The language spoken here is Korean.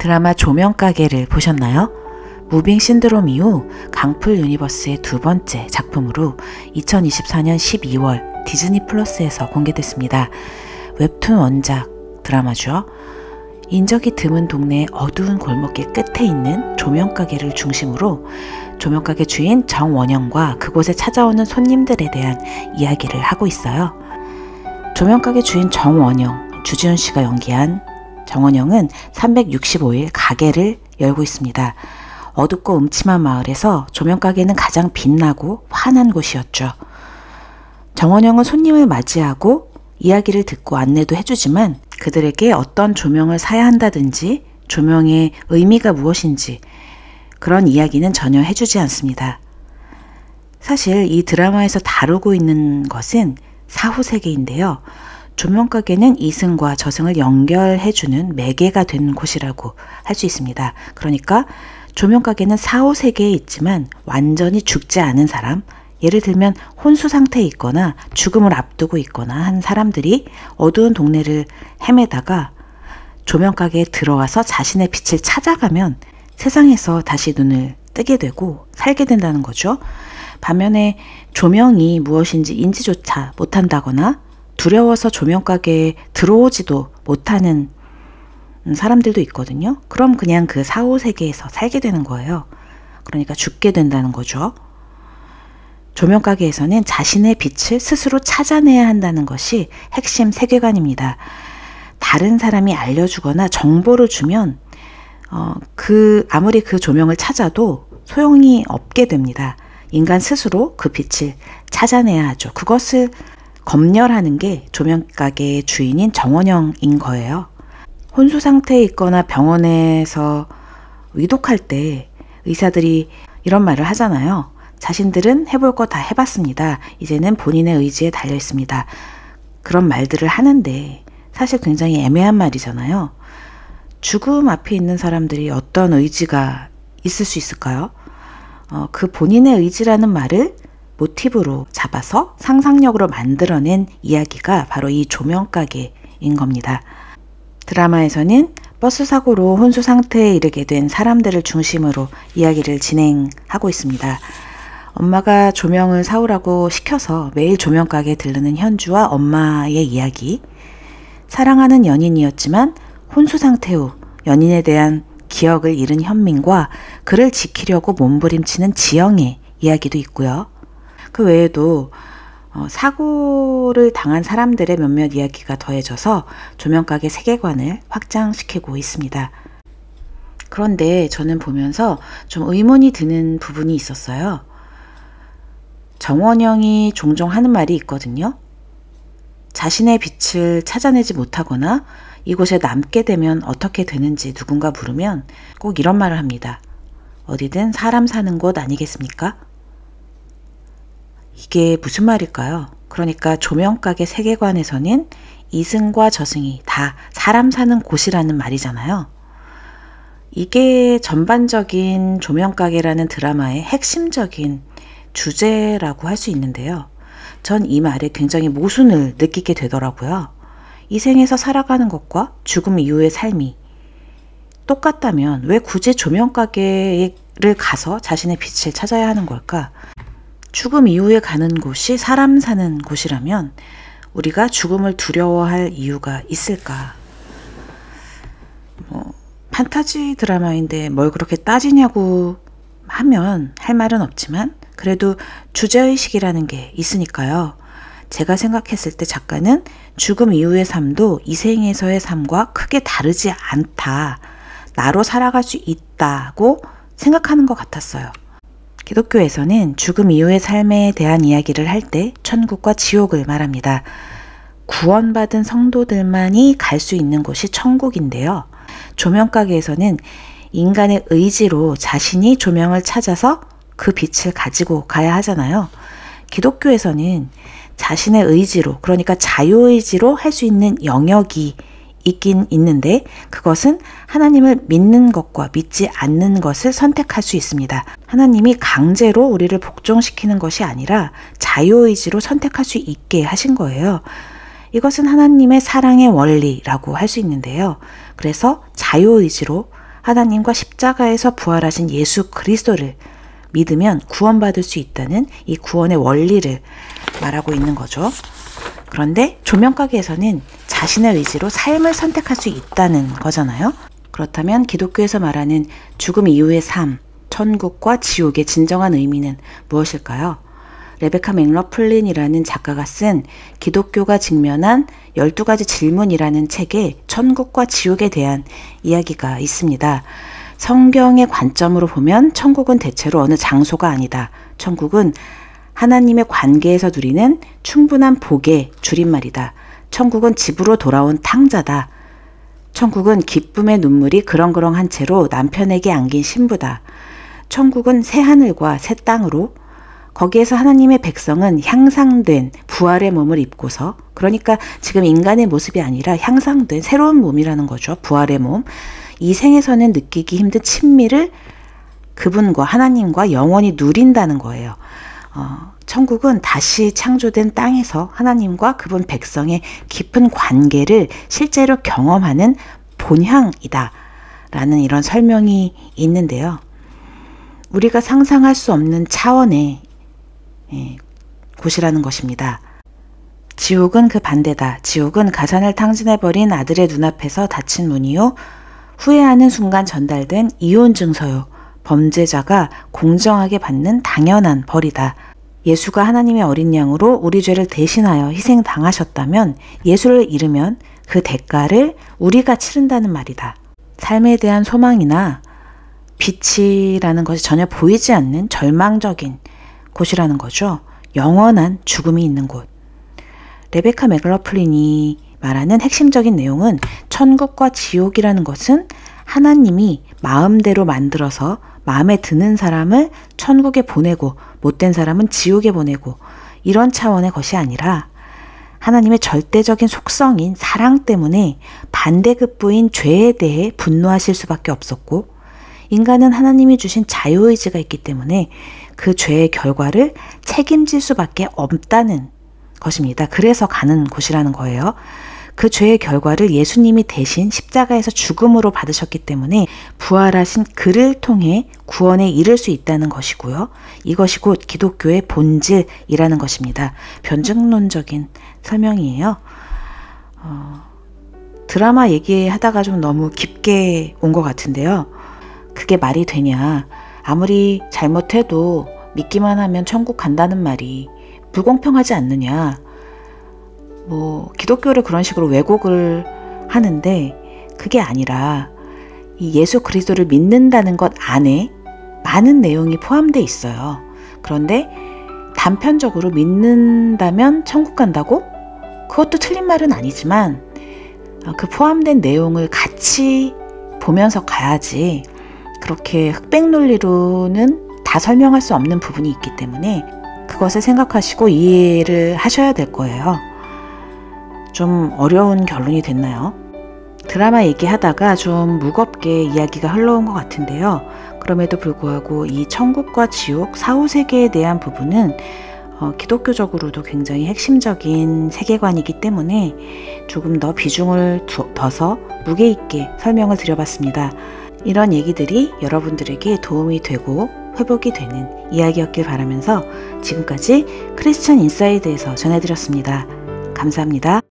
드라마 조명가게를 보셨나요? 무빙 신드롬 이후 강풀 유니버스의 두 번째 작품으로 2024년 12월 디즈니 플러스에서 공개됐습니다. 웹툰 원작 드라마죠. 인적이 드문 동네의 어두운 골목길 끝에 있는 조명가게를 중심으로 조명가게 주인 정원영과 그곳에 찾아오는 손님들에 대한 이야기를 하고 있어요. 조명가게 주인 정원영, 주지훈 씨가 연기한 정원영은 365일 가게를 열고 있습니다. 어둡고 음침한 마을에서 조명가게는 가장 빛나고 환한 곳이었죠. 정원영은 손님을 맞이하고 이야기를 듣고 안내도 해주지만 그들에게 어떤 조명을 사야 한다든지 조명의 의미가 무엇인지 그런 이야기는 전혀 해주지 않습니다. 사실 이 드라마에서 다루고 있는 것은 사후세계인데요. 조명가게는 이승과 저승을 연결해주는 매개가 된 곳이라고 할 수 있습니다. 그러니까 조명가게는 사후세계에 있지만 완전히 죽지 않은 사람, 예를 들면 혼수 상태에 있거나 죽음을 앞두고 있거나 한 사람들이 어두운 동네를 헤매다가 조명가게에 들어와서 자신의 빛을 찾아가면 세상에서 다시 눈을 뜨게 되고 살게 된다는 거죠. 반면에 조명이 무엇인지 인지조차 못한다거나 두려워서 조명가게에 들어오지도 못하는 사람들도 있거든요. 그럼 그냥 그 사후세계에서 살게 되는 거예요. 그러니까 죽게 된다는 거죠. 조명가게에서는 자신의 빛을 스스로 찾아내야 한다는 것이 핵심 세계관입니다. 다른 사람이 알려주거나 정보를 주면 아무리 그 조명을 찾아도 소용이 없게 됩니다. 인간 스스로 그 빛을 찾아내야 하죠. 그것을 검열하는 게 조명가게의 주인인 정원영인 거예요. 혼수 상태에 있거나 병원에서 위독할 때 의사들이 이런 말을 하잖아요. 자신들은 해볼 거 다 해봤습니다. 이제는 본인의 의지에 달려 있습니다. 그런 말들을 하는데 사실 굉장히 애매한 말이잖아요. 죽음 앞에 있는 사람들이 어떤 의지가 있을 수 있을까요? 그 본인의 의지라는 말을 모티브로 잡아서 상상력으로 만들어낸 이야기가 바로 이 조명가게인 겁니다. 드라마에서는 버스 사고로 혼수 상태에 이르게 된 사람들을 중심으로 이야기를 진행하고 있습니다. 엄마가 조명을 사오라고 시켜서 매일 조명가게에 들르는 현주와 엄마의 이야기, 사랑하는 연인이었지만 혼수 상태 후 연인에 대한 기억을 잃은 현민과 그를 지키려고 몸부림치는 지영의 이야기도 있고요. 그 외에도 사고를 당한 사람들의 몇몇 이야기가 더해져서 조명가게 세계관을 확장시키고 있습니다. 그런데 저는 보면서 좀 의문이 드는 부분이 있었어요. 정원영이 종종 하는 말이 있거든요. 자신의 빛을 찾아내지 못하거나 이곳에 남게 되면 어떻게 되는지 누군가 물으면 꼭 이런 말을 합니다. 어디든 사람 사는 곳 아니겠습니까? 이게 무슨 말일까요? 그러니까 조명가게 세계관에서는 이승과 저승이 다 사람 사는 곳이라는 말이잖아요. 이게 전반적인 조명가게라는 드라마의 핵심적인 주제라고 할 수 있는데요. 전 이 말에 굉장히 모순을 느끼게 되더라고요. 이 생에서 살아가는 것과 죽음 이후의 삶이 똑같다면 왜 굳이 조명가게를 가서 자신의 빛을 찾아야 하는 걸까? 죽음 이후에 가는 곳이 사람 사는 곳이라면 우리가 죽음을 두려워할 이유가 있을까? 판타지 드라마인데 뭘 그렇게 따지냐고 하면 할 말은 없지만 그래도 주제의식이라는 게 있으니까요. 제가 생각했을 때 작가는 죽음 이후의 삶도 이 생에서의 삶과 크게 다르지 않다. 나로 살아갈 수 있다고 생각하는 것 같았어요. 기독교에서는 죽음 이후의 삶에 대한 이야기를 할 때 천국과 지옥을 말합니다. 구원받은 성도들만이 갈 수 있는 곳이 천국인데요. 조명가게에서는 인간의 의지로 자신이 조명을 찾아서 그 빛을 가지고 가야 하잖아요. 기독교에서는 자신의 의지로, 그러니까 자유의지로 할 수 있는 영역이 있긴 있는데 그것은 하나님을 믿는 것과 믿지 않는 것을 선택할 수 있습니다. 하나님이 강제로 우리를 복종시키는 것이 아니라 자유의지로 선택할 수 있게 하신 거예요. 이것은 하나님의 사랑의 원리라고 할 수 있는데요. 그래서 자유의지로 하나님과 십자가에서 부활하신 예수 그리스도를 믿으면 구원받을 수 있다는 이 구원의 원리를 말하고 있는 거죠. 그런데 조명가게에서는 자신의 의지로 삶을 선택할 수 있다는 거잖아요. 그렇다면 기독교에서 말하는 죽음 이후의 삶, 천국과 지옥의 진정한 의미는 무엇일까요? 레베카 맥러플린이라는 작가가 쓴 기독교가 직면한 12가지 질문이라는 책에 천국과 지옥에 대한 이야기가 있습니다. 성경의 관점으로 보면 천국은 대체로 어느 장소가 아니다. 천국은 하나님의 관계에서 누리는 충분한 복의 줄임말이다. 천국은 집으로 돌아온 탕자다. 천국은 기쁨의 눈물이 그렁그렁한 채로 남편에게 안긴 신부다. 천국은 새 하늘과 새 땅으로 거기에서 하나님의 백성은 향상된 부활의 몸을 입고서, 그러니까 지금 인간의 모습이 아니라 향상된 새로운 몸이라는 거죠. 부활의 몸. 이 생에서는 느끼기 힘든 친미를 그분과 하나님과 영원히 누린다는 거예요. 천국은 다시 창조된 땅에서 하나님과 그분 백성의 깊은 관계를 실제로 경험하는 본향이다 라는 이런 설명이 있는데요. 우리가 상상할 수 없는 차원의 곳이라는 것입니다. 지옥은 그 반대다. 지옥은 가산을 탕진해버린 아들의 눈앞에서 닫힌 문이요, 후회하는 순간 전달된 이혼 증서요, 범죄자가 공정하게 받는 당연한 벌이다. 예수가 하나님의 어린 양으로 우리 죄를 대신하여 희생당하셨다면, 예수를 잃으면 그 대가를 우리가 치른다는 말이다. 삶에 대한 소망이나 빛이라는 것이 전혀 보이지 않는 절망적인 곳이라는 거죠. 영원한 죽음이 있는 곳. 레베카 맥러플린이 말하는 핵심적인 내용은 천국과 지옥이라는 것은 하나님이 마음대로 만들어서 마음에 드는 사람을 천국에 보내고 못된 사람은 지옥에 보내고 이런 차원의 것이 아니라 하나님의 절대적인 속성인 사랑 때문에 반대급부인 죄에 대해 분노하실 수밖에 없었고, 인간은 하나님이 주신 자유의지가 있기 때문에 그 죄의 결과를 책임질 수밖에 없다는 것입니다. 그래서 가는 곳이라는 거예요. 그 죄의 결과를 예수님이 대신 십자가에서 죽음으로 받으셨기 때문에 부활하신 그를 통해 구원에 이를 수 있다는 것이고요. 이것이 곧 기독교의 본질이라는 것입니다. 변증론적인 설명이에요. 드라마 얘기하다가 좀 너무 깊게 온 것 같은데요. 그게 말이 되냐. 아무리 잘못해도 믿기만 하면 천국 간다는 말이 불공평하지 않느냐. 기독교를 그런 식으로 왜곡을 하는데 그게 아니라 이 예수 그리스도를 믿는다는 것 안에 많은 내용이 포함되어 있어요. 그런데 단편적으로 믿는다면 천국 간다고? 그것도 틀린 말은 아니지만 그 포함된 내용을 같이 보면서 가야지, 그렇게 흑백 논리로는 다 설명할 수 없는 부분이 있기 때문에 그것을 생각하시고 이해를 하셔야 될 거예요. 좀 어려운 결론이 됐나요? 드라마 얘기하다가 좀 무겁게 이야기가 흘러온 것 같은데요. 그럼에도 불구하고 이 천국과 지옥, 사후세계에 대한 부분은 기독교적으로도 굉장히 핵심적인 세계관이기 때문에 조금 더 비중을 둬서 무게 있게 설명을 드려봤습니다. 이런 얘기들이 여러분들에게 도움이 되고 회복이 되는 이야기였길 바라면서 지금까지 크리스천 인사이드에서 전해드렸습니다. 감사합니다.